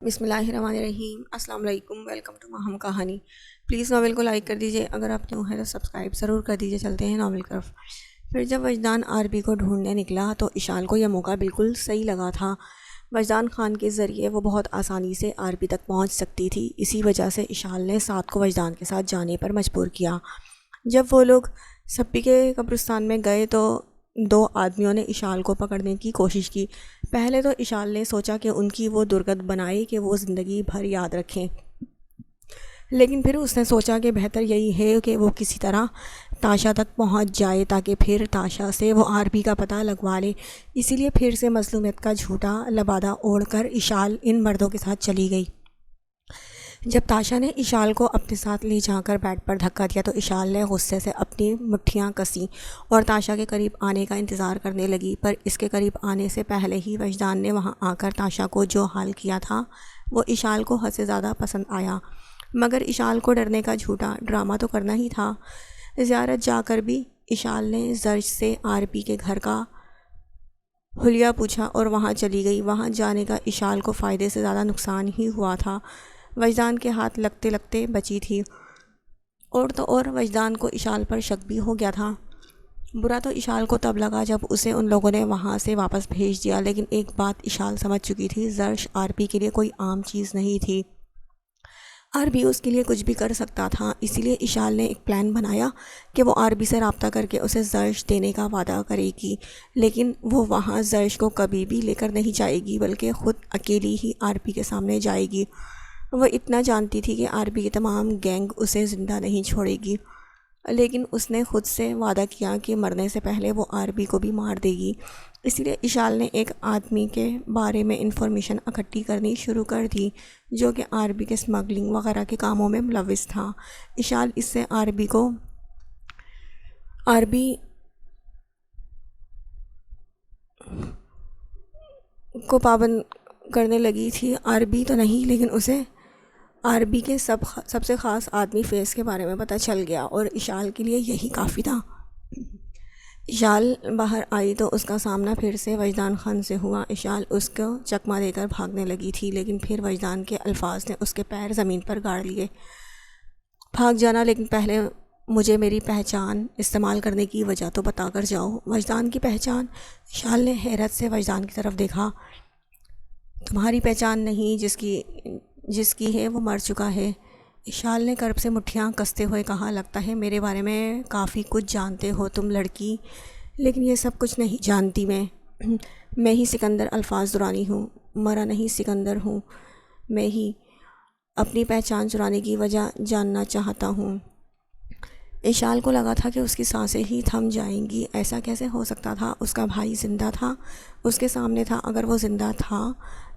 بسم اللہ الرحمن الرحیم۔ السلام علیکم، ویلکم ٹو ماہم کہانی۔ پلیز ناول کو لائک کر دیجئے، اگر آپ نیو ہے تو سبسکرائب ضرور کر دیجئے۔ چلتے ہیں ناول کی طرف۔ پھر جب وجدان عربی کو ڈھونڈنے نکلا تو اشال کو یہ موقع بالکل صحیح لگا تھا۔ وجدان خان کے ذریعے وہ بہت آسانی سے عربی تک پہنچ سکتی تھی، اسی وجہ سے اشال نے سعد کو وجدان کے ساتھ جانے پر مجبور کیا۔ جب وہ لوگ سپی کے قبرستان میں گئے تو دو آدمیوں نے اشال کو پکڑنے کی کوشش کی۔ پہلے تو اشال نے سوچا کہ ان کی وہ درگت بنائے کہ وہ زندگی بھر یاد رکھیں، لیکن پھر اس نے سوچا کہ بہتر یہی ہے کہ وہ کسی طرح تاشا تک پہنچ جائے تاکہ پھر تاشا سے وہ عربی کا پتہ لگوا لے۔ اسی لیے پھر سے مظلومیت کا جھوٹا لبادہ اوڑھ کر اشال ان مردوں کے ساتھ چلی گئی۔ جب تاشا نے اشال کو اپنے ساتھ لے جا کر بیڈ پر دھکا دیا تو اشال نے غصے سے اپنی مٹھیاں کسیں اور تاشا کے قریب آنے کا انتظار کرنے لگی، پر اس کے قریب آنے سے پہلے ہی وجدان نے وہاں آ کر تاشا کو جو حال کیا تھا وہ اشال کو حد سے زیادہ پسند آیا، مگر اشال کو ڈرنے کا جھوٹا ڈرامہ تو کرنا ہی تھا۔ زیارت جا کر بھی اشال نے زرج سے عربی کے گھر کا حلیہ پوچھا اور وہاں چلی گئی۔ وہاں جانے کا اشال کو فائدے سے زیادہ نقصان ہی ہوا تھا۔ وجدان کے ہاتھ لگتے لگتے بچی تھی، اور تو اور وجدان کو اشال پر شک بھی ہو گیا تھا۔ برا تو اشال کو تب لگا جب اسے ان لوگوں نے وہاں سے واپس بھیج دیا، لیکن ایک بات اشال سمجھ چکی تھی، زرش عربی کے لیے کوئی عام چیز نہیں تھی، عربی اس کے لیے کچھ بھی کر سکتا تھا۔ اسی لیے اشال نے ایک پلان بنایا کہ وہ عربی سے رابطہ کر کے اسے زرش دینے کا وعدہ کرے گی، لیکن وہ وہاں زرش کو کبھی بھی لے کر نہیں جائے گی بلکہ خود اکیلی ہی عربی کے سامنے جائے گی۔ وہ اتنا جانتی تھی کہ عربی کی تمام گینگ اسے زندہ نہیں چھوڑے گی، لیکن اس نے خود سے وعدہ کیا کہ مرنے سے پہلے وہ عربی کو بھی مار دے گی۔ اسی لیے اشال نے ایک آدمی کے بارے میں انفارمیشن اکٹھی کرنی شروع کر دی جو کہ عربی کے سمگلنگ وغیرہ کے کاموں میں ملوث تھا۔ اشال اس سے عربی کو پابند کرنے لگی تھی، عربی تو نہیں لیکن اسے عربی کے سب سے خاص آدمی فیس کے بارے میں پتہ چل گیا، اور اشال کے لیے یہی کافی تھا۔ اشال باہر آئی تو اس کا سامنا پھر سے وجدان خان سے ہوا۔ اشال اس کو چکمہ دے کر بھاگنے لگی تھی، لیکن پھر وجدان کے الفاظ نے اس کے پیر زمین پر گاڑ لیے۔ بھاگ جانا، لیکن پہلے مجھے میری پہچان استعمال کرنے کی وجہ تو بتا کر جاؤ۔ وجدان کی پہچان؟ اشال نے حیرت سے وجدان کی طرف دیکھا۔ تمہاری پہچان نہیں، جس کی ہے وہ مر چکا ہے، اشال نے کرب سے مٹھیاں کستے ہوئے کہا۔ لگتا ہے میرے بارے میں کافی کچھ جانتے ہو تم لڑکی، لیکن یہ سب کچھ نہیں جانتی میں ہی سکندر الفاظ درانی ہوں، مرا نہیں سکندر ہوں میں ہی۔ اپنی پہچان چرانے کی وجہ جاننا چاہتا ہوں۔ اشال کو لگا تھا کہ اس کی سانسیں ہی تھم جائیں گی۔ ایسا کیسے ہو سکتا تھا؟ اس کا بھائی زندہ تھا، اس کے سامنے تھا۔ اگر وہ زندہ تھا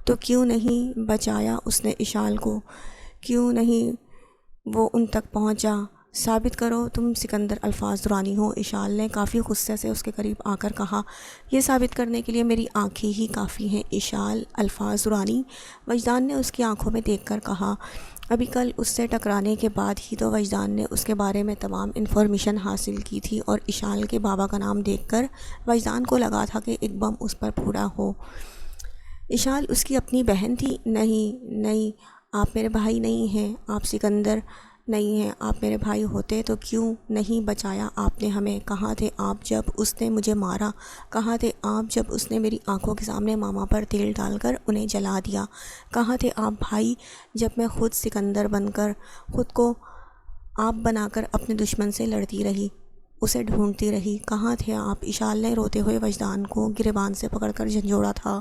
تو کیوں نہیں بچایا اس نے اشال کو؟ کیوں نہیں وہ ان تک پہنچا؟ ثابت کرو تم سکندر الفاظ درانی ہو، اشال نے کافی غصے سے اس کے قریب آ کر کہا۔ یہ ثابت کرنے کے لیے میری آنکھیں ہی کافی ہیں اشال الفاظ درانی، وجدان نے اس کی آنکھوں میں دیکھ کر کہا۔ ابھی کل اس سے ٹکرانے کے بعد ہی تو وجدان نے اس کے بارے میں تمام انفارمیشن حاصل کی تھی، اور اشال کے بابا کا نام دیکھ کر وجدان کو لگا تھا کہ ایک بم اس پر پھوٹا ہو۔ اشال اس کی اپنی بہن تھی؟ نہیں، آپ میرے بھائی نہیں ہیں، آپ سکندر نہیں ہیں۔ آپ میرے بھائی ہوتے تو کیوں نہیں بچایا آپ نے ہمیں؟ کہاں تھے آپ جب اس نے مجھے مارا؟ کہاں تھے آپ جب اس نے میری آنکھوں کے سامنے ماما پر تیل ڈال کر انہیں جلا دیا؟ کہاں تھے آپ بھائی جب میں خود سکندر بن کر خود کو آپ بنا کر اپنے دشمن سے لڑتی رہی، اسے ڈھونڈتی رہی؟ کہاں تھے آپ؟ اشال نے روتے ہوئے وجدان کو گریبان سے پکڑ کر جھنجھوڑا تھا۔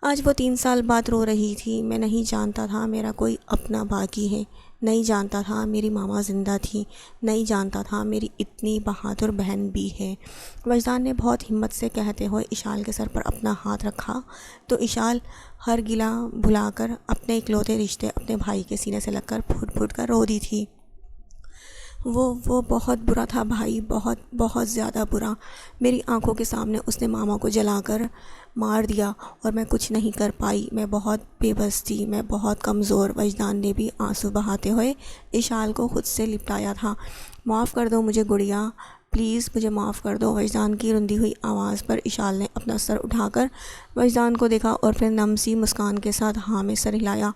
آج وہ 3 سال بعد رو رہی تھی۔ میں نہیں جانتا تھا میرا کوئی اپنا باقی ہے، نہیں جانتا تھا میری ماما زندہ تھی، نہیں جانتا تھا میری اتنی بہادر بہن بھی ہے، وجدان نے بہت ہمت سے کہتے ہوئے اشال کے سر پر اپنا ہاتھ رکھا تو اشال ہر گلہ بھلا کر اپنے اکلوتے رشتے اپنے بھائی کے سینے سے لگ کر پھوٹ پھوٹ کر رو دی تھی۔ وہ بہت برا تھا بھائی، بہت بہت زیادہ برا۔ میری آنکھوں کے سامنے اس نے ماما کو جلا کر مار دیا اور میں کچھ نہیں کر پائی، میں بہت بے بس تھی، میں بہت کمزور۔ وجدان نے بھی آنسو بہاتے ہوئے اشال کو خود سے لپٹایا تھا۔ معاف کر دو مجھے گڑیا، پلیز مجھے معاف کر دو۔ وجدان کی رندی ہوئی آواز پر اشال نے اپنا سر اٹھا کر وجدان کو دیکھا اور پھر نم سی مسکان کے ساتھ ہاں میں سر ہلایا۔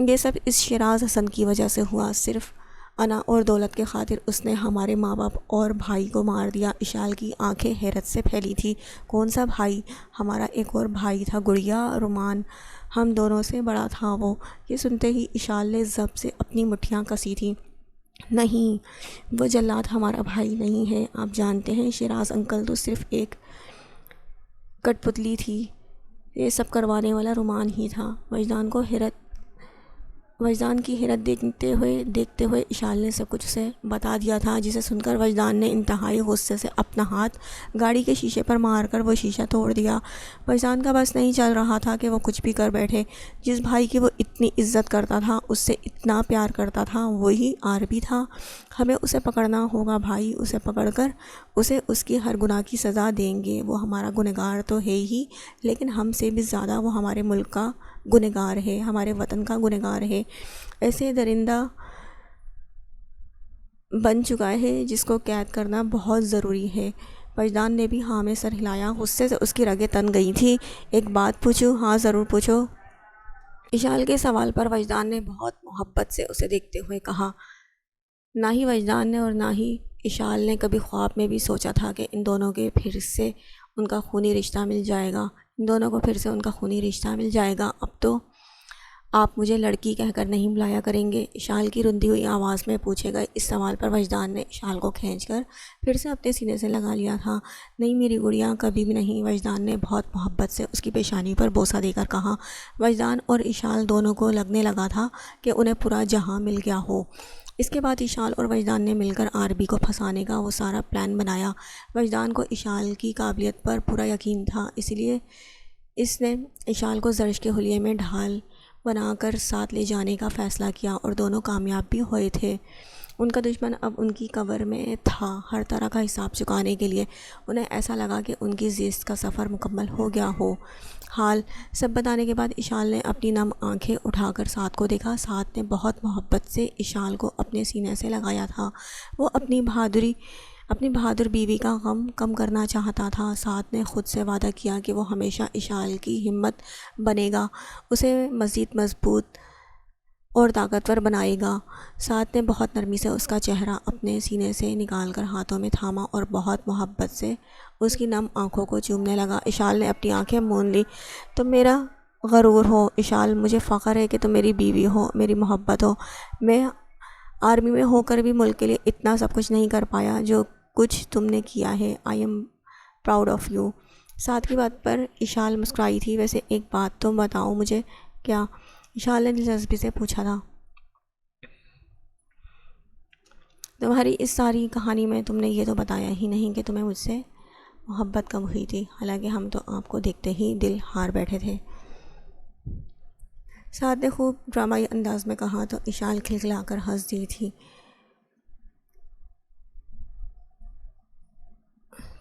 یہ سب اس شیراز حسن کی وجہ سے ہوا، صرف انا اور دولت کے خاطر اس نے ہمارے ماں باپ اور بھائی کو مار دیا۔ اشال کی آنکھیں حیرت سے پھیلی تھی۔ کون سا بھائی؟ ہمارا ایک اور بھائی تھا گڑیا، رومان، ہم دونوں سے بڑا تھا وہ۔ یہ سنتے ہی اشال نے ضبط سے اپنی مٹھیاں کسی تھیں۔ نہیں، وہ جلاد ہمارا بھائی نہیں ہے، آپ جانتے ہیں شیراز انکل تو صرف ایک کٹ پتلی تھی، یہ سب کروانے والا رومان ہی تھا۔ وجدان کی حیرت دیکھتے ہوئے اشال نے سب کچھ اسے بتا دیا تھا، جسے سن کر وجدان نے انتہائی غصے سے اپنا ہاتھ گاڑی کے شیشے پر مار کر وہ شیشہ توڑ دیا۔ وجدان کا بس نہیں چل رہا تھا کہ وہ کچھ بھی کر بیٹھے۔ جس بھائی کی وہ اتنی عزت کرتا تھا، اس سے اتنا پیار کرتا تھا، وہی عربی تھا۔ ہمیں اسے پکڑنا ہوگا بھائی، اسے پکڑ کر اسے اس کی ہر گناہ کی سزا دیں گے۔ وہ ہمارا گنہگار تو ہے ہی، لیکن ہم سے بھی زیادہ وہ ہمارے ملک کا گنہگار ہے، ہمارے وطن کا گنہگار ہے۔ ایسے درندہ بن چکا ہے جس کو قید کرنا بہت ضروری ہے۔ وجدان نے بھی ہاں میں سر ہلایا۔ غصے سے اس کی رگیں تن گئی تھی۔ ایک بات پوچھوں؟ ہاں ضرور پوچھو۔ اشال کے سوال پر وجدان نے بہت محبت سے اسے دیکھتے ہوئے کہا۔ نہ ہی وجدان نے اور نہ ہی اشال نے کبھی خواب میں بھی سوچا تھا کہ ان دونوں کے پھر سے ان کا خونی رشتہ مل جائے گا، ان دونوں کو پھر سے ان کا خونی رشتہ مل جائے گا۔ اب تو آپ مجھے لڑکی کہہ کر نہیں بلایا کریں گے؟ اشال کی رندی ہوئی آواز میں پوچھے گئے اس سوال پر وجدان نے اشال کو کھینچ کر پھر سے اپنے سینے سے لگا لیا تھا۔ نہیں میری گڑیا، کبھی بھی نہیں، وجدان نے بہت محبت سے اس کی پیشانی پر بوسہ دے کر کہا۔ وجدان اور اشال دونوں کو لگنے لگا تھا کہ انہیں پورا جہاں مل گیا ہو۔ اس کے بعد اشال اور وجدان نے مل کر عربی کو پھنسانے کا وہ سارا پلان بنایا۔ وجدان کو اشال کی قابلیت پر پورا یقین تھا، اس لیے اس نے اشال کو زرش کے حلیے میں ڈھال بنا کر ساتھ لے جانے کا فیصلہ کیا، اور دونوں کامیاب بھی ہوئے تھے۔ ان کا دشمن اب ان کی قبر میں تھا، ہر طرح کا حساب چکانے کے لیے۔ انہیں ایسا لگا کہ ان کی زیست کا سفر مکمل ہو گیا ہو۔ حال سب بتانے کے بعد اشال نے اپنی نم آنکھیں اٹھا کر سعد کو دیکھا۔ سعد نے بہت محبت سے اشال کو اپنے سینے سے لگایا تھا۔ وہ اپنی بہادر بیوی کا غم کم کرنا چاہتا تھا۔ سعد نے خود سے وعدہ کیا کہ وہ ہمیشہ اشال کی ہمت بنے گا، اسے مزید مضبوط اور طاقتور بنائے گا۔ سعد نے بہت نرمی سے اس کا چہرہ اپنے سینے سے نکال کر ہاتھوں میں تھاما اور بہت محبت سے اس کی نم آنکھوں کو چومنے لگا۔ اشال نے اپنی آنکھیں مون لی۔ تم میرا غرور ہو اشال، مجھے فخر ہے کہ تم میری بیوی ہو، میری محبت ہو۔ میں آرمی میں ہو کر بھی ملک کے لیے اتنا سب کچھ نہیں کر پایا جو کچھ تم نے کیا ہے۔ I am proud of you. Saad کی بات پر اشال مسکرائی تھی۔ ویسے ایک بات تو بتاؤ مجھے۔ کیا؟ اشال نے دلچسپی سے پوچھا تھا۔ تمہاری اس ساری کہانی میں تم نے یہ تو بتایا ہی نہیں کہ تمہیں مجھ سے محبت کب ہوئی تھی، حالانکہ ہم تو آپ کو دیکھتے ہی دل ہار بیٹھے تھے۔ سعد نے خوب ڈرامائی انداز میں کہا تو اشال کھلکھلا کر ہنس دی تھی۔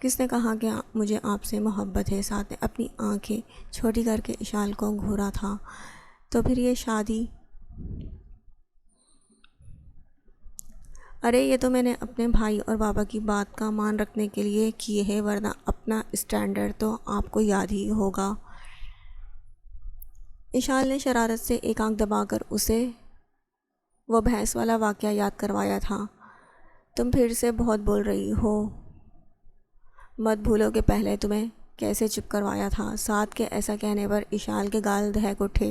کس نے کہا کہ مجھے آپ سے محبت ہے؟ سعد نے اپنی آنکھیں چھوٹی کر کے اشال کو گھورا تھا۔ تو پھر یہ شادی؟ ارے یہ تو میں نے اپنے بھائی اور بابا کی بات کا مان رکھنے کے لیے کی ہے، ورنہ اپنا اسٹینڈرڈ تو آپ کو یاد ہی ہوگا۔ اشال نے شرارت سے ایک آنکھ دبا کر اسے وہ بحث والا واقعہ یاد کروایا تھا۔ تم پھر سے بہت بول رہی ہو، مت بھولو کہ پہلے تمہیں کیسے چپ کروایا تھا۔ سعد کے ایسا کہنے پر اشال کے گال دہک اٹھے۔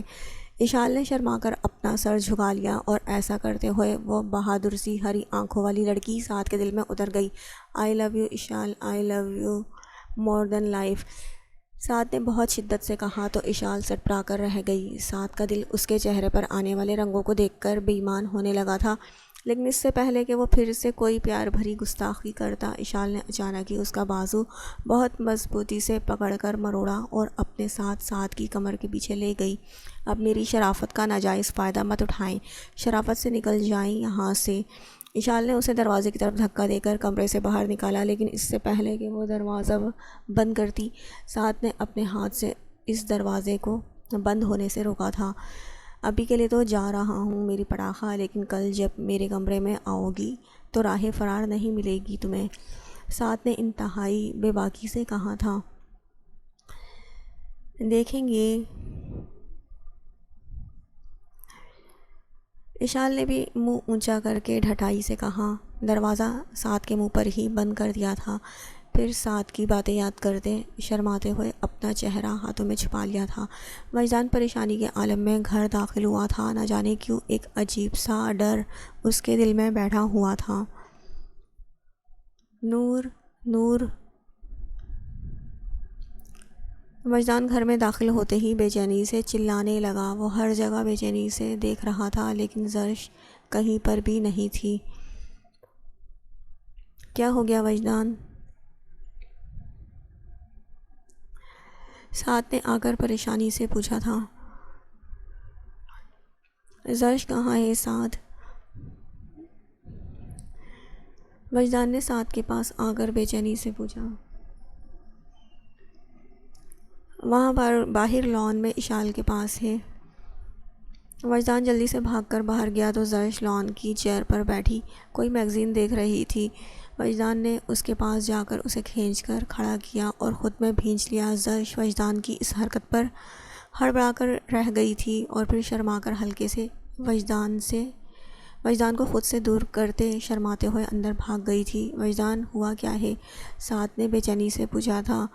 اشال نے شرما کر اپنا سر جھکا لیا اور ایسا کرتے ہوئے وہ بہادر سی ہری آنکھوں والی لڑکی سعد کے دل میں اتر گئی۔ I love you Ishal, I love you more than life, Saad نے بہت شدت سے کہا تو اشال سٹپرا کر رہ گئی۔ سعد کا دل اس کے چہرے پر آنے والے رنگوں کو دیکھ کر بے ایمان ہونے لگا تھا، لیکن اس سے پہلے کہ وہ پھر سے کوئی پیار بھری گستاخی کرتا، اشال نے اچانک ہی اس کا بازو بہت مضبوطی سے پکڑ کر مروڑا اور اپنے ساتھ سعد کی کمر کے پیچھے لے گئی۔ اب میری شرافت کا ناجائز فائدہ مت اٹھائیں، شرافت سے نکل جائیں یہاں سے۔ اشال نے اسے دروازے کی طرف دھکا دے کر کمرے سے باہر نکالا، لیکن اس سے پہلے کہ وہ دروازہ بند کرتی، سعد نے اپنے ہاتھ سے اس دروازے کو بند ہونے سے روکا تھا۔ ابھی کے لیے تو جا رہا ہوں میری پڑاخا، لیکن کل جب میرے کمرے میں آؤ گی تو راہ فرار نہیں ملے گی تمہیں، سعد نے انتہائی بے باکی سے کہا تھا۔ دیکھیں گے۔ اشال نے بھی منہ اونچا کر کے ڈھٹائی سے کہا۔ دروازہ سعد کے منہ پر ہی بند کر دیا تھا، پھر سعد کی باتیں یاد کرتے شرماتے ہوئے اپنا چہرہ ہاتھوں میں چھپا لیا تھا۔ وجدان پریشانی کے عالم میں گھر داخل ہوا تھا، نہ جانے کیوں ایک عجیب سا ڈر اس کے دل میں بیٹھا ہوا تھا۔ نور نور وجدان گھر میں داخل ہوتے ہی بے چینی سے چلانے لگا۔ وہ ہر جگہ بے چینی سے دیکھ رہا تھا، لیکن زرش کہیں پر بھی نہیں تھی۔ کیا ہو گیا وجدان؟ سعد نے آ کر پریشانی سے پوچھا تھا۔ زرش کہاں ہے سعد؟ وجدان نے سعد کے پاس آ کر بے چینی سے پوچھا۔ وہاں باہر لان میں اشال کے پاس ہے۔ وجدان جلدی سے بھاگ کر باہر گیا تو زرش لان کی چیئر پر بیٹھی کوئی میگزین دیکھ رہی تھی۔ وجدان نے اس کے پاس جا کر اسے کھینچ کر کھڑا کیا اور خود میں بھینچ لیا۔ زرش وجدان کی اس حرکت پر ہڑبڑا کر رہ گئی تھی اور پھر شرما کر ہلکے سے وجدان کو خود سے دور کرتے شرماتے ہوئے اندر بھاگ گئی تھی۔ وجدان ہوا کیا ہے؟ سعد نے بے چینی سے پوچھا تھا۔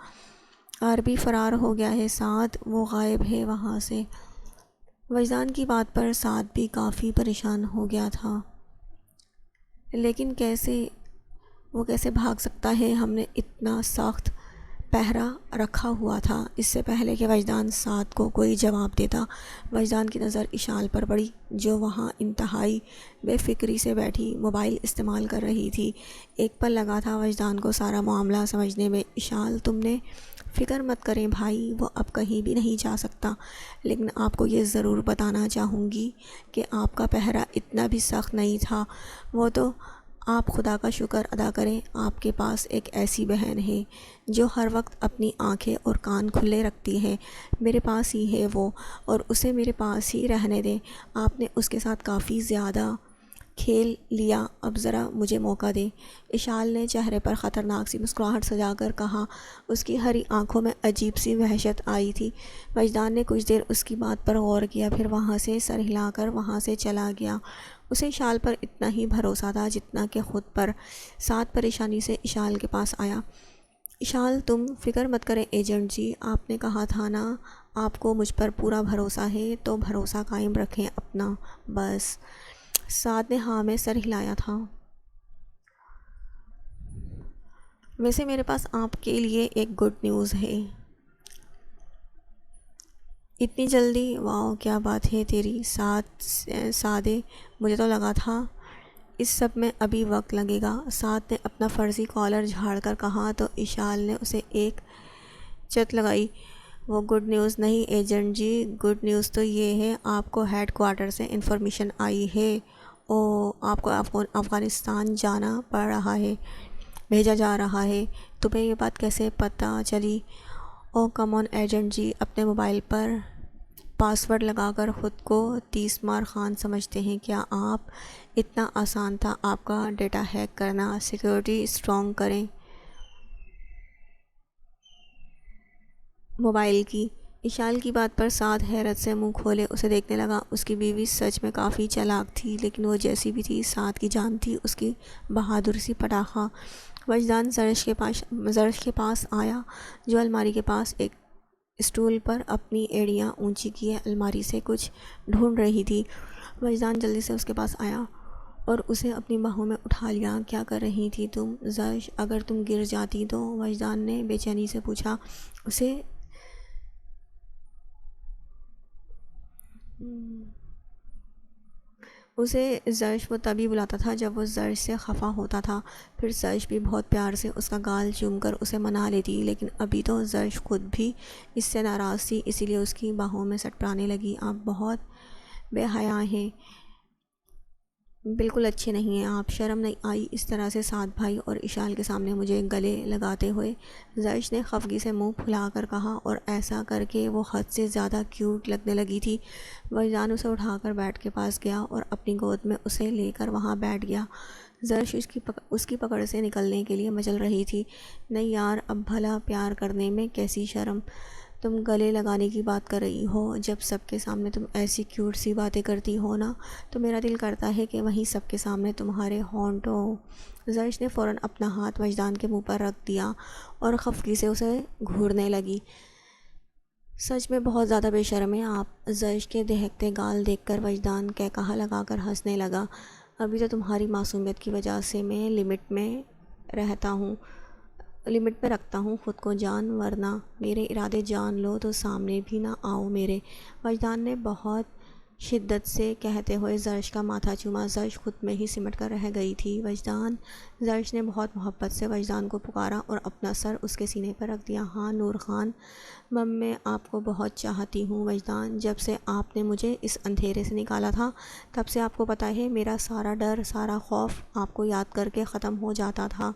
عربی فرار ہو گیا ہے سعد، وہ غائب ہے وہاں سے۔ وجدان کی بات پر سعد بھی کافی پریشان ہو گیا تھا۔ لیکن وہ کیسے بھاگ سکتا ہے؟ ہم نے اتنا سخت پہرا رکھا ہوا تھا۔ اس سے پہلے کہ وجدان سعد کو کوئی جواب دیتا، وجدان کی نظر اشال پر پڑی، جو وہاں انتہائی بے فکری سے بیٹھی موبائل استعمال کر رہی تھی۔ ایک پل لگا تھا وجدان کو سارا معاملہ سمجھنے میں۔ اشال، تم نے فکر مت کریں بھائی، وہ اب کہیں بھی نہیں جا سکتا، لیکن آپ کو یہ ضرور بتانا چاہوں گی کہ آپ کا پہرا اتنا بھی سخت نہیں تھا۔ وہ تو آپ خدا کا شکر ادا کریں، آپ کے پاس ایک ایسی بہن ہے جو ہر وقت اپنی آنکھیں اور کان کھلے رکھتی ہے۔ میرے پاس ہی ہے وہ، اور اسے میرے پاس ہی رہنے دیں۔ آپ نے اس کے ساتھ کافی زیادہ کھیل لیا، اب ذرا مجھے موقع دیں۔ اشال نے چہرے پر خطرناک سی مسکراہٹ سجا کر کہا۔ اس کی ہری آنکھوں میں عجیب سی وحشت آئی تھی۔ وجدان نے کچھ دیر اس کی بات پر غور کیا، پھر وہاں سے سر ہلا کر وہاں سے چلا گیا۔ اسے اشال پر اتنا ہی بھروسہ تھا جتنا کہ خود پر۔ سعد پریشانی سے اشال کے پاس آیا۔ اشال، تم فکر مت کریں ایجنٹ جی، آپ نے کہا تھا نا آپ کو مجھ پر پورا بھروسہ ہے، تو بھروسہ قائم رکھیں اپنا، بس۔ سعد نے ہاں میں سر ہلایا تھا۔ ویسے میرے پاس آپ کے لیے ایک گڈ نیوز ہے۔ اتنی جلدی؟ واؤ، کیا بات ہے تیری سعدے، مجھے تو لگا تھا اس سب میں ابھی وقت لگے گا۔ سعد نے اپنا فرضی کالر جھاڑ کر کہا تو اشال نے اسے ایک چت لگائی۔ وہ گڈ نیوز نہیں ایجنٹ جی، گڈ نیوز تو یہ ہے آپ کو ہیڈ کوارٹر سے انفارمیشن آئی ہے۔ آپ کو افغانستان جانا پڑ رہا ہے، بھیجا جا رہا ہے۔ تمہیں یہ بات کیسے پتہ چلی؟ کم آن ایجنٹ جی، اپنے موبائل پر پاس ورڈ لگا کر خود کو 30 مار خان سمجھتے ہیں کیا آپ؟ اتنا آسان تھا آپ کا ڈیٹا ہیک کرنا؟ سیکیورٹی اسٹرانگ کریں موبائل کی۔ اشال کی بات پر سعد حیرت سے منہ کھولے اسے دیکھنے لگا۔ اس کی بیوی سچ میں کافی چالاک تھی، لیکن وہ جیسی بھی تھی سعد کی جان تھی اس کی بہادر سی پٹاخہ۔ وجدان زرش کے پاس آیا، جو الماری کے پاس ایک اسٹول پر اپنی ایڑیاں اونچی کیے الماری سے کچھ ڈھونڈ رہی تھی۔ وجدان جلدی سے اس کے پاس آیا اور اسے اپنی باہوں میں اٹھا لیا۔ کیا کر رہی تھی تم زرش؟ اگر تم گر جاتی تو؟ وجدان نے بے چینی سے پوچھا۔ اسے زرش وہ تبھی بلاتا تھا جب وہ زرش سے خفا ہوتا تھا، پھر زرش بھی بہت پیار سے اس کا گال چوم کر اسے منا لیتی، لیکن ابھی تو زرش خود بھی اس سے ناراض تھی، اسی لیے اس کی باہوں میں سٹ پڑانے لگی۔ آپ بہت بے حیا ہیں، بالکل اچھے نہیں ہیں آپ، شرم نہیں آئی اس طرح سے سعد بھائی اور اشال کے سامنے مجھے گلے لگاتے ہوئے؟ زرش نے خفگی سے منہ پھلا کر کہا، اور ایسا کر کے وہ حد سے زیادہ کیوٹ لگنے لگی تھی۔ وجدان اسے اٹھا کر بیڈ کے پاس گیا اور اپنی گود میں اسے لے کر وہاں بیٹھ گیا۔ زرش اس کی پکڑ سے نکلنے کے لیے مچل رہی تھی۔ نہیں یار، اب بھلا پیار کرنے میں کیسی شرم؟ تم گلے لگانے کی بات کر رہی ہو؟ جب سب کے سامنے تم ایسی کیوٹ سی باتیں کرتی ہو نا، تو میرا دل کرتا ہے کہ وہیں سب کے سامنے تمہارے ہونٹ ہو۔ زرش نے فوراً اپنا ہاتھ وجدان کے منہ پر رکھ دیا اور خفگی سے اسے گھورنے لگی۔ سچ میں بہت زیادہ بے شرم ہیں آپ۔ زرش کے دہکتے گال دیکھ کر وجدان قہقہہ لگا کر ہنسنے لگا۔ ابھی تو تمہاری معصومیت کی وجہ سے میں لمٹ میں رکھتا ہوں خود کو جان، ورنہ میرے ارادے جان لو تو سامنے بھی نہ آؤ میرے۔ وجدان نے بہت شدت سے کہتے ہوئے زرش کا ماتھا چوما۔ زرش خود میں ہی سمٹ کر رہ گئی تھی۔ وجدان! زرش نے بہت محبت سے وجدان کو پکارا اور اپنا سر اس کے سینے پر رکھ دیا۔ ہاں نور خان، میں آپ کو بہت چاہتی ہوں وجدان۔ جب سے آپ نے مجھے اس اندھیرے سے نکالا تھا، تب سے آپ کو پتہ ہے میرا سارا ڈر، سارا خوف آپ کو یاد کر کے ختم ہو جاتا تھا۔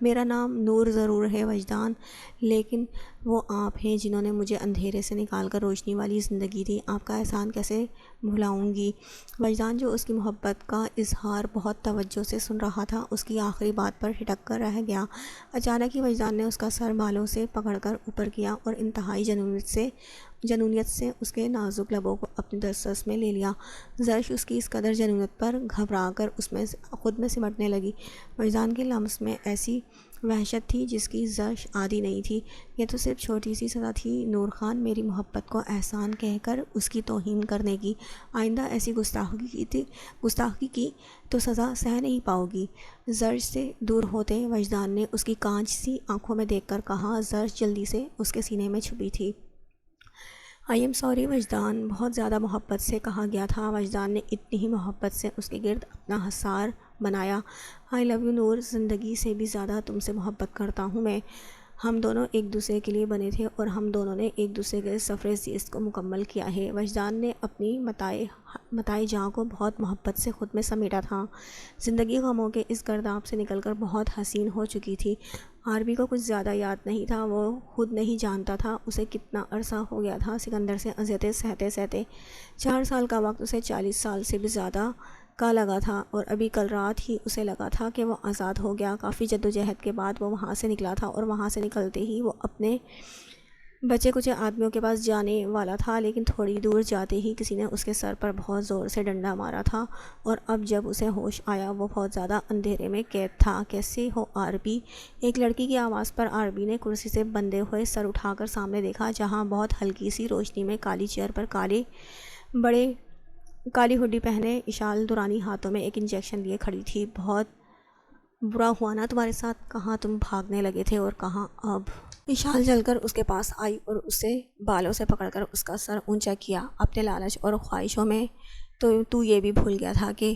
میرا نام نور ضرور ہے وجدان، لیکن وہ آپ ہیں جنہوں نے مجھے اندھیرے سے نکال کر روشنی والی زندگی دی۔ آپ کا احسان کیسے بھلاؤں گی؟ وجدان، جو اس کی محبت کا اظہار بہت توجہ سے سن رہا تھا، اس کی آخری بات پر ہٹک کر رہ گیا۔ اچانک ہی وجدان نے اس کا سر بالوں سے پکڑ کر اوپر کیا اور انتہائی جنونیت سے اس کے نازک لبوں کو اپنی دسترس میں لے لیا۔ زرش اس کی اس قدر جنونیت پر گھبرا کر خود میں سمٹنے لگی۔ وجدان کے لمس میں ایسی وحشت تھی جس کی زرش عادی نہیں تھی۔ یہ تو صرف چھوٹی سی سزا تھی نور خان، میری محبت کو احسان کہہ کر اس کی توہین کرنے کی۔ آئندہ ایسی گستاخی کی تو سزا سہ نہیں پاؤ گی۔ زرش سے دور ہوتے وجدان نے اس کی کانچ سی آنکھوں میں دیکھ کر کہا۔ زرش جلدی سے اس کے سینے میں چھپی تھی۔ آئی ایم سوری وجدان، بہت زیادہ محبت سے کہا گیا تھا۔ وجدان نے اتنی ہی محبت سے اس کے گرد اپنا حصار بنایا۔ آئی لو یو نور، زندگی سے بھی زیادہ تم سے محبت کرتا ہوں میں۔ ہم دونوں ایک دوسرے کے لیے بنے تھے اور ہم دونوں نے ایک دوسرے کے سفر زیست کو مکمل کیا ہے۔ وجدان نے اپنی متاع جاں کو بہت محبت سے خود میں سمیٹا تھا۔ زندگی غموں کے اس گرداب سے نکل کر بہت حسین ہو چکی تھی۔ عربی کو کچھ زیادہ یاد نہیں تھا، وہ خود نہیں جانتا تھا اسے کتنا عرصہ ہو گیا تھا سکندر سے اذیتیں سہتے۔ 4 سال کا وقت اسے 40 سال سے بھی زیادہ کا لگا تھا، اور ابھی کل رات ہی اسے لگا تھا کہ وہ آزاد ہو گیا۔ کافی جدوجہد کے بعد وہ وہاں سے نکلا تھا، اور وہاں سے نکلتے ہی وہ اپنے بچے کچھ آدمیوں کے پاس جانے والا تھا، لیکن تھوڑی دور جاتے ہی کسی نے اس کے سر پر بہت زور سے ڈنڈا مارا تھا، اور اب جب اسے ہوش آیا وہ بہت زیادہ اندھیرے میں قید تھا۔ کیسے ہو عربی؟ ایک لڑکی کی آواز پر عربی نے کرسی سے بندھے ہوئے سر اٹھا کر سامنے دیکھا، جہاں بہت ہلکی سی روشنی میں کالی چیئر پر کالی ہڈی پہنے اشال دورانی ہاتھوں میں ایک انجیکشن لیے کھڑی تھی۔ بہت برا ہوا نا تمہارے ساتھ؟ کہاں تم بھاگنے لگے تھے اور کہاں اب؟ اشال جل کر اس کے پاس آئی اور اسے بالوں سے پکڑ کر اس کا سر اونچا کیا۔ اپنے لالچ اور خواہشوں میں تو یہ بھی بھول گیا تھا کہ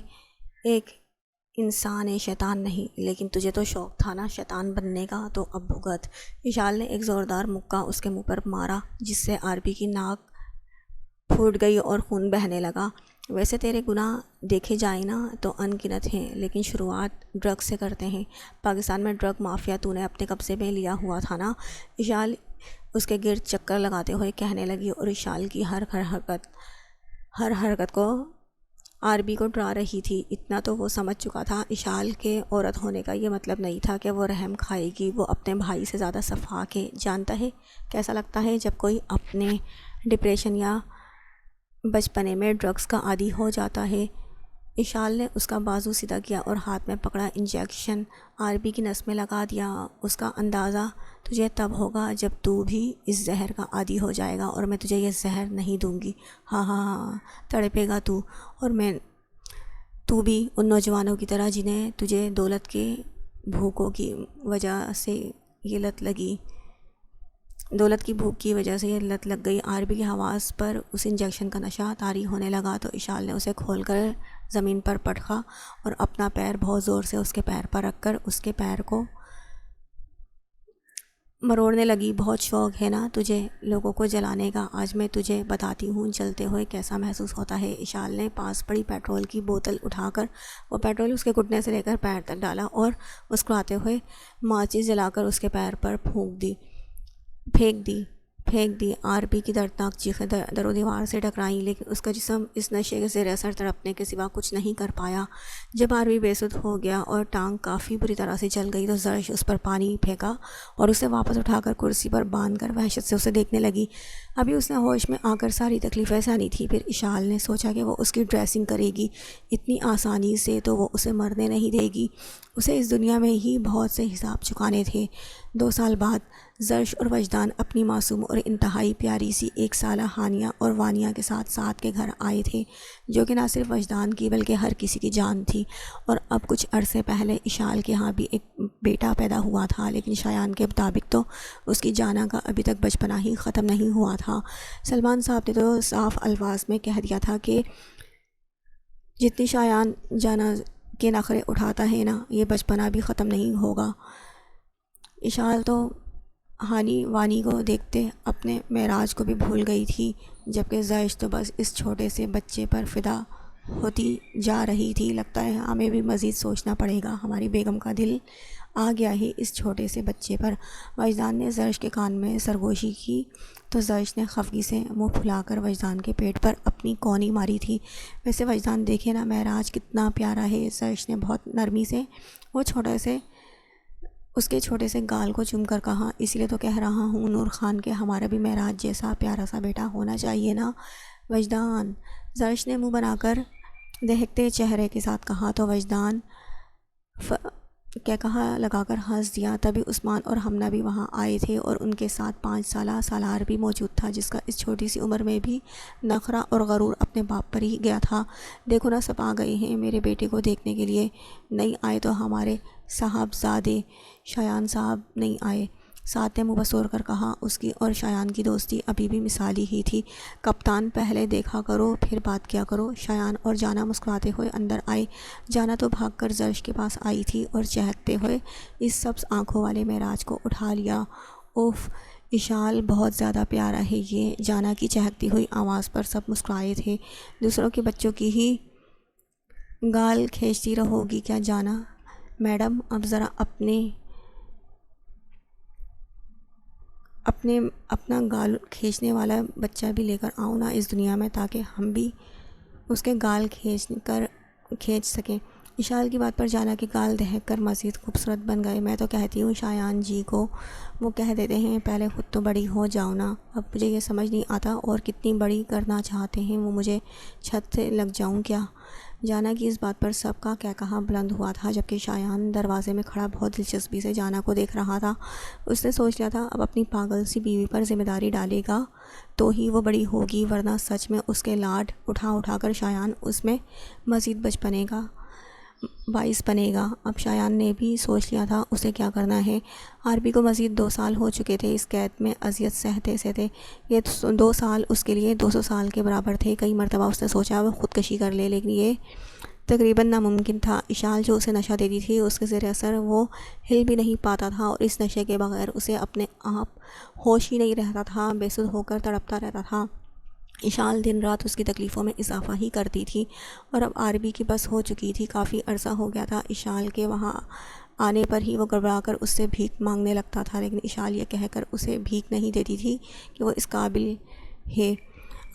ایک انسان شیطان نہیں، لیکن تجھے تو شوق تھا نا شیطان بننے کا، تو اب بھگت۔ اشال نے ایک زوردار مکہ اس کے منہ پر مارا، جس سے عربی کی ناک پھوٹ گئی اور خون بہنے لگا۔ ویسے تیرے گناہ دیکھے جائیں نا تو ان گنت ہیں، لیکن شروعات ڈرگ سے کرتے ہیں۔ پاکستان میں ڈرگ مافیا تو نے اپنے قبضے میں لیا ہوا تھا نا؟ اشال اس کے گرد چکر لگاتے ہوئے کہنے لگی، اور اشال کی ہر حرکت کو عربی کو ڈرا رہی تھی۔ اتنا تو وہ سمجھ چکا تھا، اشال کے عورت ہونے کا یہ مطلب نہیں تھا کہ وہ رحم کھائے گی۔ وہ اپنے بھائی سے زیادہ صفاک ہے۔ جانتا ہے کیسا لگتا ہے جب کوئی اپنے ڈپریشن یا بچپنے میں ڈرگز کا عادی ہو جاتا ہے؟ اشال نے اس کا بازو سیدھا کیا اور ہاتھ میں پکڑا انجیکشن عربی کی نس میں لگا دیا۔ اس کا اندازہ تجھے تب ہوگا جب تو بھی اس زہر کا عادی ہو جائے گا، اور میں تجھے یہ زہر نہیں دوں گی۔ ہاں تڑپے گا تو بھی ان نوجوانوں کی طرح جنہیں تجھے دولت کے بھوک کی وجہ سے یہ لت لگ گئی۔ عربی کی حواس پر اس انجیکشن کا نشہ طاری ہونے لگا تو اشال نے اسے کھول کر زمین پر پٹکا اور اپنا پیر بہت زور سے اس کے پیر پر رکھ کر اس کے پیر کو مروڑنے لگی۔ بہت شوق ہے نا تجھے لوگوں کو جلانے کا، آج میں تجھے بتاتی ہوں جلتے ہوئے کیسا محسوس ہوتا ہے۔ اشال نے پاس پڑی پیٹرول کی بوتل اٹھا کر وہ پیٹرول اس کے گھٹنے سے لے کر پیر تک ڈالا اور مسکراتے ہوئے ماچس جلا کر اس کے پیر پر پھینک دی۔ آر پی کی دردناک چیخیں در و دیوار سے ٹکرائیں، لیکن اس کا جسم اس نشے کے زیر اثر تڑپنے کے سوا کچھ نہیں کر پایا۔ جب آر پی بے سدھ ہو گیا اور ٹانگ کافی بری طرح سے جل گئی تو زرش اس پر پانی پھینکا اور اسے واپس اٹھا کر کرسی پر باندھ کر وحشت سے اسے دیکھنے لگی۔ ابھی اس نے ہوش میں آ کر ساری تکلیفیں سہنی تھی، پھر اشال نے سوچا کہ وہ اس کی ڈریسنگ کرے گی اتنی آسانی سے تو وہ اسے مرنے نہیں دے گی۔ اسے اس دنیا میں ہی بہت سے حساب چکانے تھے۔ 2 سال بعد زرش اور وجدان اپنی معصوم اور انتہائی پیاری سی 1 سالہ ہانیہ اور وانیہ کے ساتھ ساتھ کے گھر آئے تھے، جو کہ نہ صرف وجدان کی بلکہ ہر کسی کی جان تھی۔ اور اب کچھ عرصے پہلے اشال کے ہاں بھی ایک بیٹا پیدا ہوا تھا، لیکن شایان کے مطابق تو اس کی جانا کا ابھی تک بچپنا ہی ختم نہیں ہوا تھا۔ سلمان صاحب نے تو صاف الفاظ میں کہہ دیا تھا کہ جتنی شایان جانا کے نخرے اٹھاتا ہے نا، یہ بچپنا بھی ختم نہیں ہوگا۔ اشال تو ہانی وانی کو دیکھتے اپنے معراج کو بھی بھول گئی تھی، جبکہ زرش تو بس اس چھوٹے سے بچے پر فدا ہوتی جا رہی تھی۔ لگتا ہے ہمیں بھی مزید سوچنا پڑے گا، ہماری بیگم کا دل آ گیا ہے اس چھوٹے سے بچے پر۔ وجدان نے زرش کے کان میں سرگوشی کی تو زرش نے خفگی سے منہ پھلا کر وجدان کے پیٹ پر اپنی کونی ماری تھی۔ ویسے وجدان دیکھے نا معراج کتنا پیارا ہے، زرش نے بہت نرمی سے اس کے چھوٹے سے گال کو چوم کر کہا۔ اسی لیے تو کہہ رہا ہوں نور خان کہ ہمارا بھی معراج جیسا پیارا سا بیٹا ہونا چاہیے نا وجدان، زرش نے منہ بنا کر دہکتے چہرے کے ساتھ کہا تو وجدان کہا لگا کر ہنس دیا۔ تبھی عثمان اور ہمنا بھی وہاں آئے تھے اور ان کے ساتھ 5 سالہ سالار بھی موجود تھا، جس کا اس چھوٹی سی عمر میں بھی نخرہ اور غرور اپنے باپ پر ہی گیا تھا۔ دیکھو نا سب آ گئے ہیں میرے بیٹے کو دیکھنے کے لیے، نہیں آئے تو ہمارے صاحبزادے شایان صاحب نہیں آئے، ساتھ نے منہ بسور کر کہا۔ اس کی اور شایان کی دوستی ابھی بھی مثالی ہی تھی۔ کپتان پہلے دیکھا کرو پھر بات کیا کرو۔ شایان اور جانا مسکراتے ہوئے اندر آئے۔ جانا تو بھاگ کر زرش کے پاس آئی تھی اور چہکتے ہوئے اس سبز آنکھوں والے معراج کو اٹھا لیا۔ اوف اشال بہت زیادہ پیارا ہے یہ، جانا کی چہکتی ہوئی آواز پر سب مسکرائے تھے۔ دوسروں کے بچوں کی ہی گال کھینچتی رہو گی کیا جانا؟ میڈم اب ذرا اپنا گال کھینچنے والا بچہ بھی لے کر آؤ نا اس دنیا میں، تاکہ ہم بھی اس کے گال کھینچ سکیں۔ اشال کی بات پر جانا کے گال دہک کر مزید خوبصورت بن گئے۔ میں تو کہتی ہوں شایان جی کو وہ کہہ دیتے ہیں پہلے خود تو بڑی ہو جاؤ نا۔ اب مجھے یہ سمجھ نہیں آتا اور کتنی بڑی کرنا چاہتے ہیں وہ، مجھے چھت سے لگ جاؤں کیا؟ جانا کی اس بات پر سب کا کہا بلند ہوا تھا، جبکہ شایان دروازے میں کھڑا بہت دلچسپی سے جانا کو دیکھ رہا تھا۔ اس نے سوچ لیا تھا اب اپنی پاگل سی بیوی پر ذمہ داری ڈالے گا تو ہی وہ بڑی ہوگی، ورنہ سچ میں اس کے لاڈ اٹھا کر شایان اس میں مزید بچپنے کا باعث بنے گا۔ اب شایان نے بھی سوچ لیا تھا اسے کیا کرنا ہے۔ عربی کو مزید 2 سال ہو چکے تھے اس قید میں اذیت سہتے یہ 2 سال اس کے لیے 200 سال کے برابر تھے۔ کئی مرتبہ اس نے سوچا وہ خودکشی کر لے، لیکن یہ تقریباً ناممکن تھا۔ اشال جو اسے نشہ دیتی تھی اس کے زیر اثر وہ ہل بھی نہیں پاتا تھا، اور اس نشے کے بغیر اسے اپنے آپ ہوش ہی نہیں رہتا تھا، بے سدھ ہو کر تڑپتا رہتا تھا۔ اشال دن رات اس کی تکلیفوں میں اضافہ ہی کرتی تھی، اور اب عربی کی بس ہو چکی تھی۔ کافی عرصہ ہو گیا تھا اشال کے وہاں آنے پر ہی وہ گڑبڑا کر اس سے بھیک مانگنے لگتا تھا، لیکن اشال یہ کہہ کر اسے بھیک نہیں دیتی تھی کہ وہ اس قابل ہے۔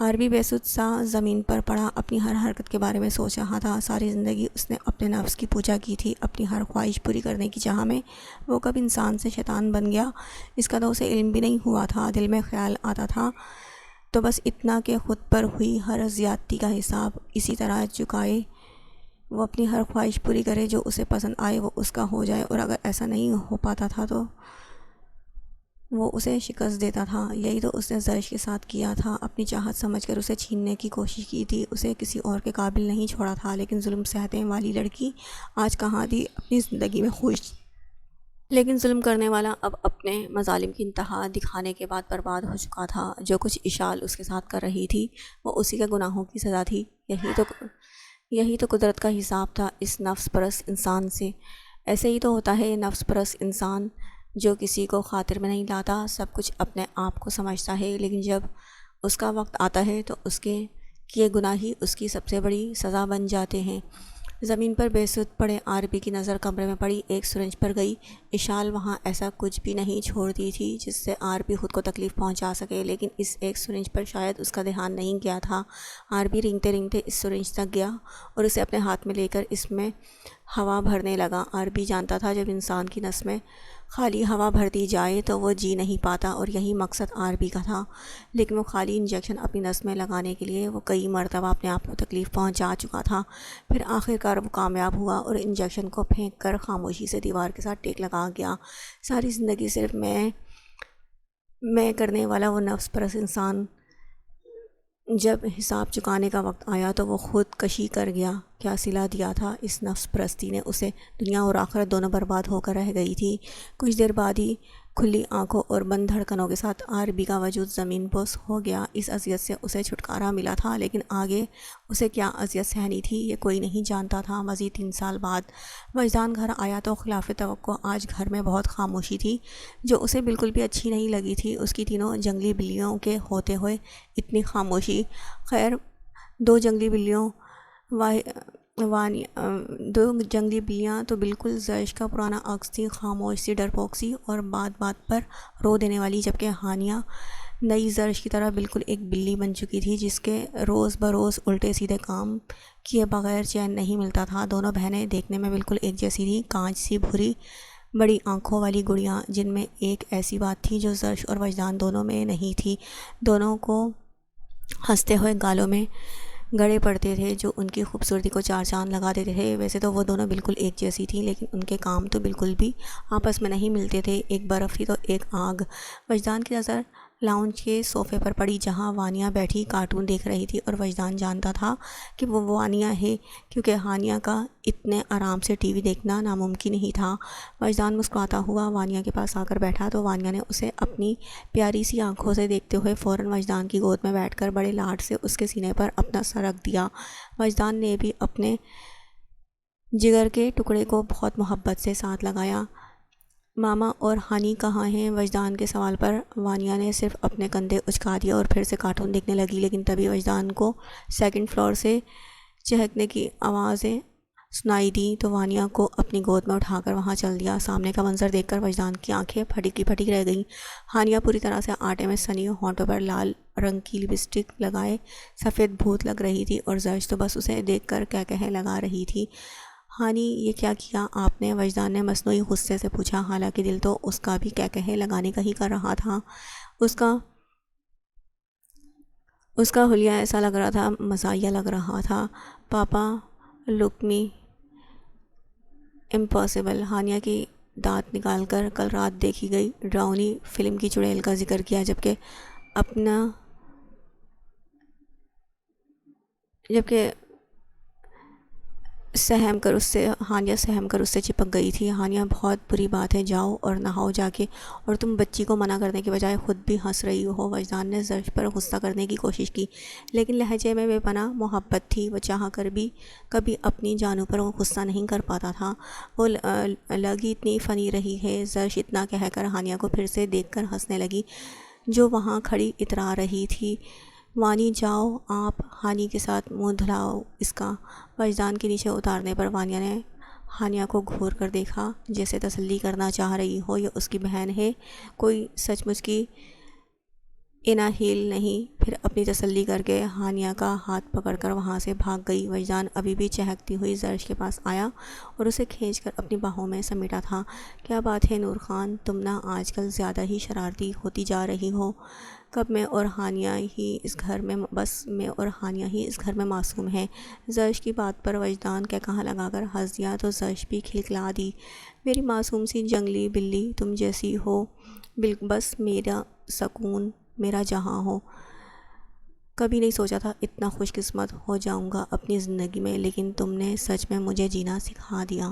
عربی بے سدھ سا زمین پر پڑا اپنی ہر حرکت کے بارے میں سوچ رہا تھا۔ ساری زندگی اس نے اپنے نفس کی پوجا کی تھی، اپنی ہر خواہش پوری کرنے کی چاہ میں وہ کب انسان سے شیطان بن گیا اس کا تو اسے علم بھی نہیں ہوا تھا۔ دل میں خیال آتا تھا تو بس اتنا کہ خود پر ہوئی ہر زیادتی کا حساب اسی طرح چکائے، وہ اپنی ہر خواہش پوری کرے، جو اسے پسند آئے وہ اس کا ہو جائے، اور اگر ایسا نہیں ہو پاتا تھا تو وہ اسے شکست دیتا تھا۔ یہی تو اس نے زرش کے ساتھ کیا تھا، اپنی چاہت سمجھ کر اسے چھیننے کی کوشش کی تھی، اسے کسی اور کے قابل نہیں چھوڑا تھا، لیکن ظلم سہنے والی لڑکی آج کہاں تھی اپنی زندگی میں خوش؟ لیکن ظلم کرنے والا اب اپنے مظالم کی انتہا دکھانے کے بعد برباد ہو چکا تھا۔ جو کچھ اشال اس کے ساتھ کر رہی تھی وہ اسی کے گناہوں کی سزا تھی۔ یہی تو قدرت کا حساب تھا اس نفس پرست انسان سے۔ ایسے ہی تو ہوتا ہے، نفس پرست انسان جو کسی کو خاطر میں نہیں لاتا سب کچھ اپنے آپ کو سمجھتا ہے، لیکن جب اس کا وقت آتا ہے تو اس کے کیے گناہ ہی اس کی سب سے بڑی سزا بن جاتے ہیں۔ زمین پر بے سود پڑے عاربی کی نظر کمرے میں پڑی ایک سرنج پر گئی۔ اشال وہاں ایسا کچھ بھی نہیں چھوڑتی تھی جس سے عاربی خود کو تکلیف پہنچا سکے، لیکن اس ایک سرنج پر شاید اس کا دھیان نہیں گیا تھا۔ عاربی رینگتے رینگتے اس سرنج تک گیا اور اسے اپنے ہاتھ میں لے کر اس میں ہوا بھرنے لگا۔ عاربی جانتا تھا جب انسان کی نس میں خالی ہوا بھر دی جائے تو وہ جی نہیں پاتا، اور یہی مقصد عاربی کا تھا، لیکن وہ خالی انجیکشن اپنی نس میں لگانے کے لیے وہ کئی مرتبہ اپنے آپ کو تکلیف پہنچا چکا تھا۔ پھر آخرکار وہ کامیاب ہوا اور انجیکشن کو پھینک کر خاموشی سے دیوار کے ساتھ ٹیک لگا گیا۔ ساری زندگی صرف میں کرنے والا وہ نفس پرست انسان جب حساب چکانے کا وقت آیا تو وہ خود کشی کر گیا۔ کیا صلہ دیا تھا اس نفس پرستی نے اسے؟ دنیا اور آخرت دونوں برباد ہو کر رہ گئی تھی۔ کچھ دیر بعد ہی کھلی آنکھوں اور بند دھڑکنوں کے ساتھ عاربی کا وجود زمین بوس ہو گیا۔ اس اذیت سے اسے چھٹکارا ملا تھا، لیکن آگے اسے کیا اذیت سہنی تھی یہ کوئی نہیں جانتا تھا۔ مزید 3 سال بعد وجدان گھر آیا تو خلاف توقع آج گھر میں بہت خاموشی تھی، جو اسے بالکل بھی اچھی نہیں لگی تھی۔ اس کی تینوں جنگلی بلیوں کے ہوتے ہوئے اتنی خاموشی۔ خیر، دو جنگلی بلیاں تو بالکل زرش کا پرانا عکس تھی، خاموش سی، ڈرپوک سی اور بات بات پر رو دینے والی، جبکہ ہانیہ نئی زرش کی طرح بالکل ایک بلی بن چکی تھی جس کے روز بروز الٹے سیدھے کام کیے بغیر چین نہیں ملتا تھا۔ دونوں بہنیں دیکھنے میں بالکل ایک جیسی تھیں، کانچ سی بھوری بڑی آنکھوں والی گڑیاں، جن میں ایک ایسی بات تھی جو زرش اور وجدان دونوں میں نہیں تھی۔ دونوں کو ہنستے ہوئے گالوں میں گڑے پڑتے تھے جو ان کی خوبصورتی کو 4 چاند لگا دیتے تھے۔ ویسے تو وہ دونوں بالکل ایک جیسی تھیں، لیکن ان کے کام تو بالکل بھی آپس میں نہیں ملتے تھے۔ ایک برف تھی تو ایک آگ۔ وجدان کی نظر لاؤنج کے صوفے پر پڑی جہاں وانیہ بیٹھی کارٹون دیکھ رہی تھی، اور وجدان جانتا تھا کہ وہ وانیہ ہے، کیونکہ ہانیہ کا اتنے آرام سے ٹی وی دیکھنا ناممکن ہی تھا۔ وجدان مسکراتا ہوا وانیہ کے پاس آ کر بیٹھا تو وانیہ نے اسے اپنی پیاری سی آنکھوں سے دیکھتے ہوئے فوراً وجدان کی گود میں بیٹھ کر بڑے لاڈ سے اس کے سینے پر اپنا سر رکھ دیا۔ وجدان نے بھی اپنے جگر کے ٹکڑے کو بہت محبت سے ساتھ لگایا۔ ماما اور ہانی کہاں ہیں؟ وجدان کے سوال پر وانیہ نے صرف اپنے کندھے اچکا دیا اور پھر سے کارٹون دیکھنے لگی، لیکن تبھی وجدان کو 2nd فلور سے چہکنے کی آوازیں سنائی دیں تو وانیہ کو اپنی گود میں اٹھا کر وہاں چل دیا۔ سامنے کا منظر دیکھ کر وجدان کی آنکھیں پھٹی کی پھٹی رہ گئیں۔ ہانیہ پوری طرح سے آٹے میں سنی، ہونٹوں پر لال رنگ کی لپسٹک لگائے سفید بھوت لگ رہی تھی، اور زرش تو بس اسے دیکھ کر کہہ لگا رہی تھی۔ ہانی، یہ کیا کیا آپ نے؟ وجدان نے مصنوعی غصے سے پوچھا، حالانکہ دل تو اس کا بھی کہہ لگانے کا ہی کر رہا تھا۔ اس کا حلیہ ایسا لگ رہا تھا، مزاحیہ لگ رہا تھا۔ پاپا لک می امپاسبل۔ ہانیہ کی دانت نکال کر کل رات دیکھی گئی ڈراؤنی فلم کی چڑیل کا ذکر کیا، جبکہ ہانیہ سہم کر اس سے چپک گئی تھی۔ ہانیہ، بہت بری بات ہے، جاؤ اور نہاؤ جا کے، اور تم بچی کو منع کرنے کے بجائے خود بھی ہنس رہی ہو۔ وجدان نے زرش پر غصہ کرنے کی کوشش کی، لیکن لہجے میں بے پناہ محبت تھی۔ وہ چاہ کر بھی کبھی اپنی جانوں پر غصہ نہیں کر پاتا تھا۔ وہ لگی اتنی فنی رہی ہے۔ زرش اتنا کہہ کر ہانیہ کو پھر سے دیکھ کر ہنسنے لگی، جو وہاں کھڑی اترا رہی تھی۔ وانی، جاؤ آپ ہانی کے ساتھ منہ دھلاؤ اس کا۔ وجدان کے نیچے اتارنے پر وانیہ نے ہانیہ کو گھور کر دیکھا، جیسے تسلی کرنا چاہ رہی ہو یہ اس کی بہن ہے، کوئی سچ مچ کی اناہیل نہیں۔ پھر اپنی تسلی کر کے ہانیہ کا ہاتھ پکڑ کر وہاں سے بھاگ گئی۔ وجدان ابھی بھی چہکتی ہوئی زرش کے پاس آیا اور اسے کھینچ کر اپنی باہوں میں سمیٹا تھا۔ کیا بات ہے نور خان، تم نا آج کل زیادہ ہی شرارتی ہوتی جا رہی ہو۔ کب میں اور ہانیہ ہی اس گھر میں معصوم ہیں؟ زرش کی بات پر وجدان کہا لگا کر ہنس دیا تو زرش بھی کھلکھلا دی۔ میری معصوم سی جنگلی بلی تم جیسی ہو، بس میرا سکون، میرا جہاں ہو۔ کبھی نہیں سوچا تھا اتنا خوش قسمت ہو جاؤں گا اپنی زندگی میں، لیکن تم نے سچ میں مجھے جینا سکھا دیا۔